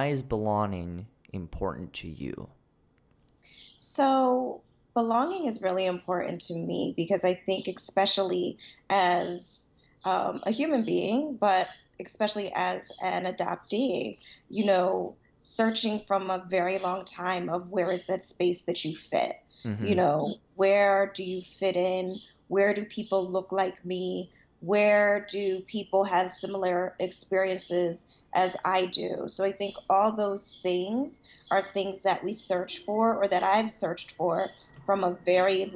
why is belonging important to you? So, belonging is really important to me because I think, especially as a human being, but especially as an adoptee, searching from a very long time of where is that space that you fit? Mm-hmm. Where do you fit in? Where do people look like me? Where do people have similar experiences as I do? So I think all those things are things that we search for or that I've searched for from a very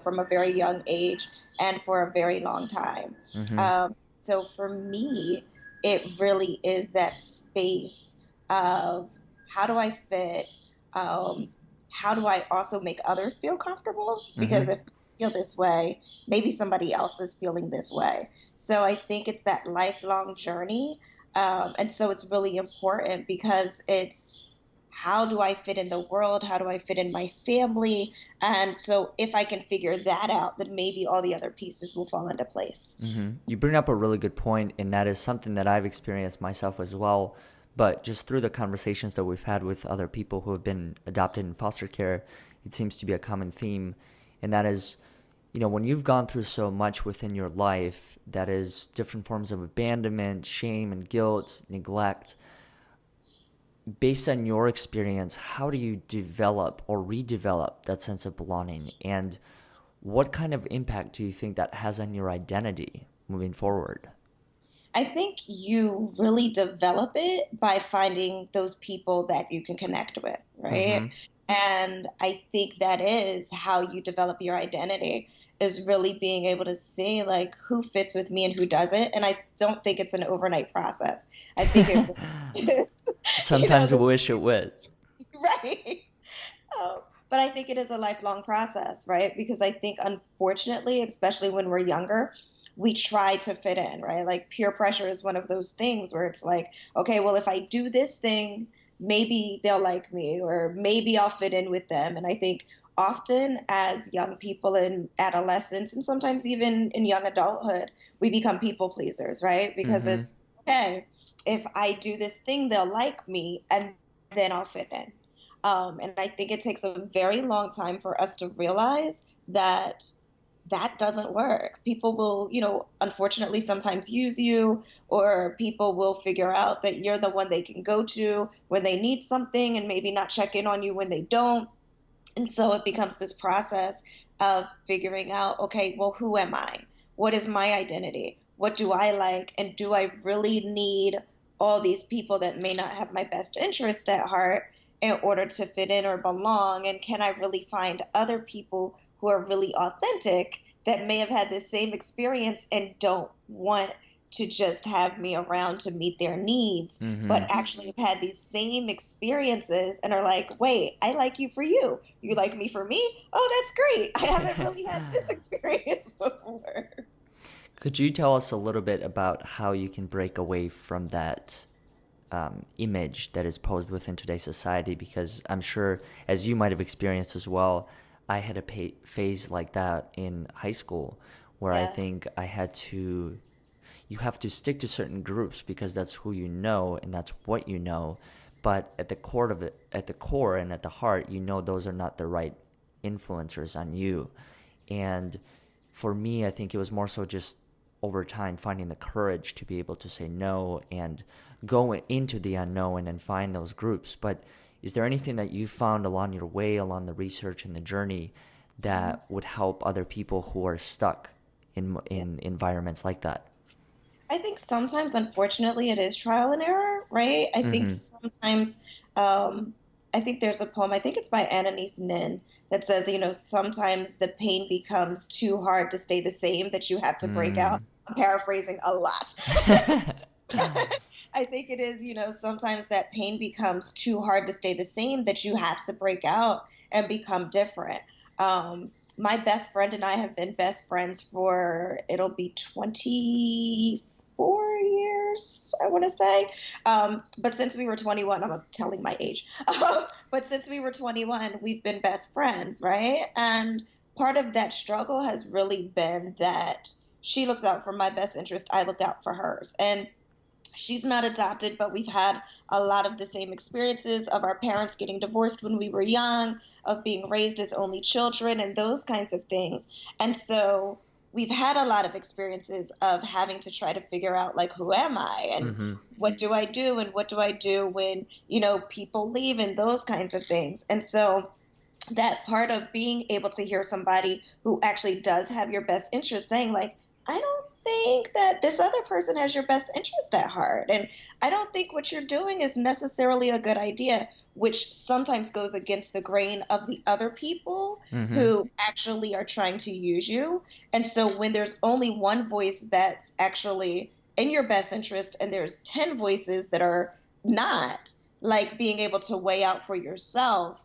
from a very young age and for a very long time. Mm-hmm. So for me, it really is that space of how do I fit? Um, how do I also make others feel comfortable? Mm-hmm. Because if I feel this way, maybe somebody else is feeling this way. So I think it's that lifelong journey. And so it's really important because it's how do I fit in the world? How do I fit in my family? And so if I can figure that out, then maybe all the other pieces will fall into place. Mm-hmm. You bring up a really good point, and that is something that I've experienced myself as well. But just through the conversations that we've had with other people who have been adopted in foster care, it seems to be a common theme. And that is, when you've gone through so much within your life, that is different forms of abandonment, shame and guilt, neglect. Based on your experience, how do you develop or redevelop that sense of belonging? And what kind of impact do you think that has on your identity moving forward? I think you really develop it by finding those people that you can connect with, right? Mm-hmm. And I think that is how you develop your identity is really being able to see like who fits with me and who doesn't. And I don't think it's an overnight process. I think it really is, Sometimes I the wish it would. right. But I think it is a lifelong process, right? Because I think, unfortunately, especially when we're younger, we try to fit in, right? Like peer pressure is one of those things where it's like, okay, well, if I do this thing, maybe they'll like me or maybe I'll fit in with them. And I think often as young people in adolescence and sometimes even in young adulthood, we become people pleasers, right? Because Mm-hmm. it's, okay, if I do this thing, they'll like me and then I'll fit in. And I think it takes a very long time for us to realize that that doesn't work. People will, unfortunately sometimes use you, or people will figure out that you're the one they can go to when they need something and maybe not check in on you when they don't. And so it becomes this process of figuring out, okay, well, who am I? What is my identity? What do I like? And do I really need all these people that may not have my best interest at heart in order to fit in or belong? And can I really find other people who are really authentic that may have had the same experience and don't want to just have me around to meet their needs, Mm-hmm. but actually have had these same experiences and are like, wait, I like you for you. You like me for me? Oh, that's great. I haven't really had this experience before. Could you tell us a little bit about how you can break away from that image that is posed within today's society? Because I'm sure, as you might have experienced as well, I had a phase like that in high school where I Yeah. think you have to stick to certain groups because that's who you know and that's what you know. But at the core of it, at the core and at the heart, those are not the right influencers on you. And for me, I think it was more so just over time finding the courage to be able to say no and go into the unknown and find those groups. But is there anything that you found along your way, along the research and the journey, that would help other people who are stuck Yeah. in environments like that? I think sometimes, unfortunately, it is trial and error, right? I think Mm-hmm. sometimes, um, I think there's a poem, I think it's by Annalise Nin, that says, sometimes the pain becomes too hard to stay the same that you have to break out. Mm. I'm paraphrasing a lot. I think it is, sometimes that pain becomes too hard to stay the same that you have to break out and become different. My best friend and I have been best friends for it'll be 24 years, I want to say. But since we were 21, I'm telling my age. But since we were 21, we've been best friends, right? And part of that struggle has really been that she looks out for my best interest, I look out for hers. And she's not adopted, but we've had a lot of the same experiences of our parents getting divorced when we were young, of being raised as only children, and those kinds of things. And so we've had a lot of experiences of having to try to figure out, like, who am I, and Mm-hmm. what do I do, and what do I do when, people leave, and those kinds of things. And so that part of being able to hear somebody who actually does have your best interest saying, like, I don't think that this other person has your best interest at heart, and I don't think what you're doing is necessarily a good idea, which sometimes goes against the grain of the other people Mm-hmm. who actually are trying to use you. And so when there's only one voice that's actually in your best interest and there's 10 voices that are not, like, being able to weigh out for yourself,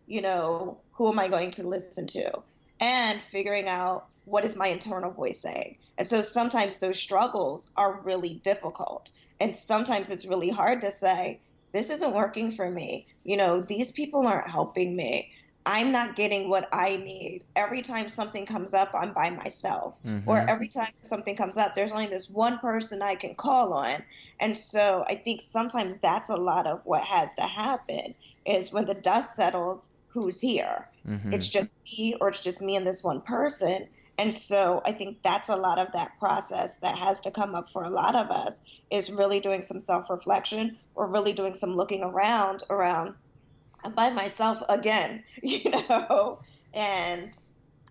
who am I going to listen to? And figuring out, what is my internal voice saying? And so sometimes those struggles are really difficult. And sometimes it's really hard to say, this isn't working for me. These people aren't helping me. I'm not getting what I need. Every time something comes up, I'm by myself. Mm-hmm. Or every time something comes up, there's only this one person I can call on. And so I think sometimes that's a lot of what has to happen, is when the dust settles, who's here. Mm-hmm. It's just me, or it's just me and this one person. And so I think that's a lot of that process that has to come up for a lot of us, is really doing some self-reflection, or really doing some looking around I'm by myself again, and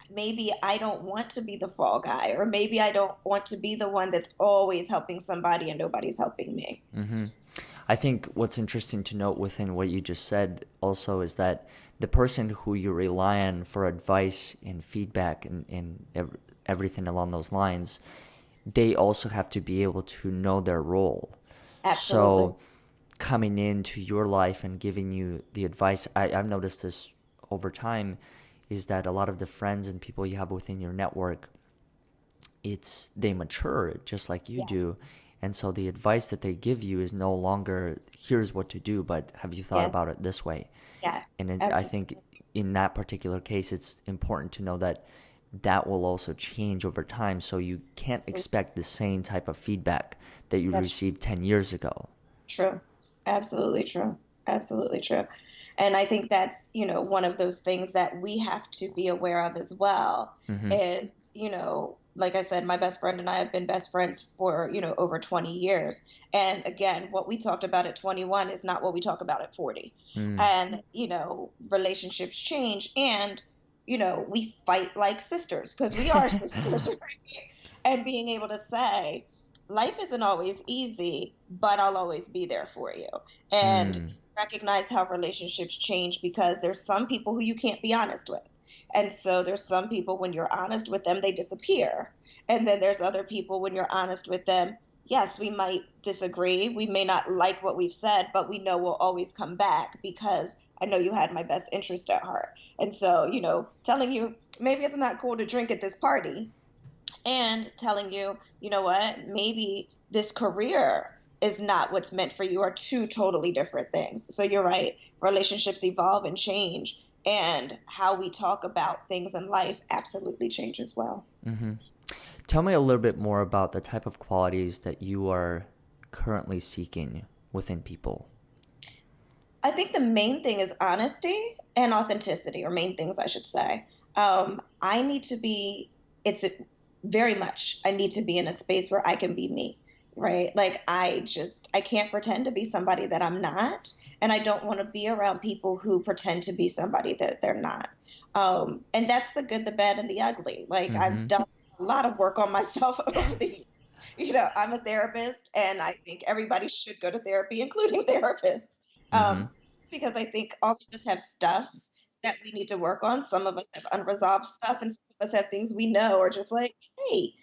maybe I don't want to be the fall guy, or maybe I don't want to be the one that's always helping somebody and nobody's helping me. Mm-hmm. I think what's interesting to note within what you just said also is that the person who you rely on for advice and feedback and everything along those lines, they also have to be able to know their role. Absolutely. So coming into your life and giving you the advice, I've noticed this over time, is that a lot of the friends and people you have within your network, they mature just like you Yeah. do. And so the advice that they give you is no longer, here's what to do, but have you thought Yeah. about it this way? Yes. I think Absolutely. in that particular case, it's important to know that that will also change over time. So you can't Absolutely. expect the same type of feedback that you That's received 10 years ago. true. Absolutely true. Absolutely true. And I think that's, one of those things that we have to be aware of as well, Mm-hmm. is, like I said, my best friend and I have been best friends for, over 20 years. And again, what we talked about at 21 is not what we talk about at 40. Mm. And, relationships change, and, we fight like sisters because we are sisters, right? And being able to say, life isn't always easy, but I'll always be there for you. And Mm. recognize how relationships change, because there's some people who you can't be honest with. And so there's some people, when you're honest with them, they disappear. And then there's other people, when you're honest with them, yes, we might disagree. We may not like what we've said, but we know we'll always come back, because I know you had my best interest at heart. And so, telling you, maybe it's not cool to drink at this party, and telling you, you know what, maybe this career is not what's meant for you, are two totally different things. So you're right. Relationships evolve and change, and how we talk about things in life absolutely change as well. Mm-hmm. Tell me a little bit more about the type of qualities that you are currently seeking within people. I think the main thing is honesty and authenticity, or main things, I should say. I need to be, it's very much, I need to be in a space where I can be me, right? Like, I can't pretend to be somebody that I'm not. And I don't want to be around people who pretend to be somebody that they're not. And that's the good, the bad, and the ugly. Like, I've Mm-hmm. done a lot of work on myself over the years. I'm a therapist, and I think everybody should go to therapy, including therapists. Mm-hmm. Um, because I think all of us have stuff that we need to work on. Some of us have unresolved stuff, and some of us have things we know are just like, hey.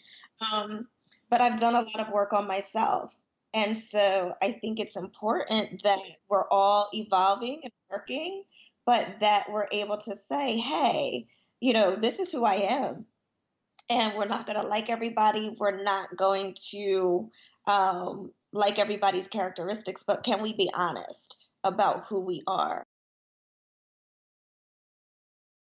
Um, but I've done a lot of work on myself. And so I think it's important that we're all evolving and working, but that we're able to say, hey, this is who I am. And we're not going to like everybody. We're not going to like everybody's characteristics, but can we be honest about who we are?